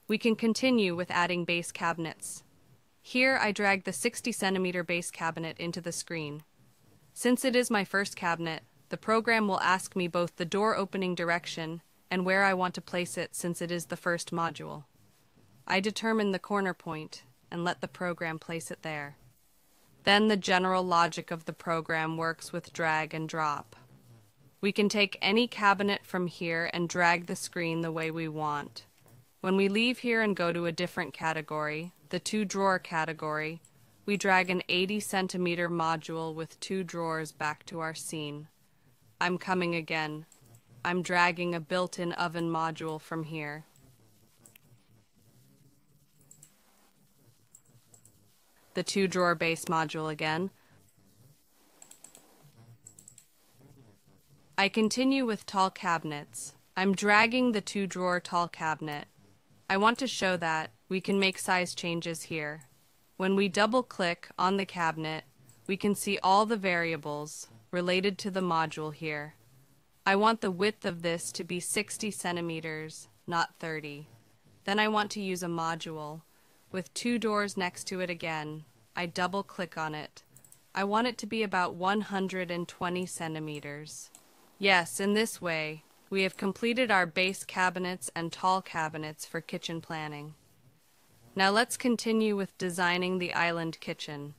We can continue with adding base cabinets. Here I drag the 60 centimeter base cabinet into the screen. Since it is my first cabinet, the program will ask me both the door opening direction and where I want to place it since it is the first module. I determine the corner point and let the program place it there. Then the general logic of the program works with drag and drop. We can take any cabinet from here and drag the screen the way we want. When we leave here and go to a different category, the 2-drawer category, we drag an 80 centimeter module with 2 drawers back to our scene. I'm coming again. I'm dragging a built-in oven module from here. The 2-drawer base module again. I continue with tall cabinets. I'm dragging the 2-drawer tall cabinet. I want to show that we can make size changes here. When we double-click on the cabinet, we can see all the variables related to the module here. I want the width of this to be 60 centimeters, not 30. Then I want to use a module. With 2 doors next to it again, I double-click on it. I want it to be about 120 centimeters. Yes, in this way, we have completed our base cabinets and tall cabinets for kitchen planning. Now let's continue with designing the island kitchen.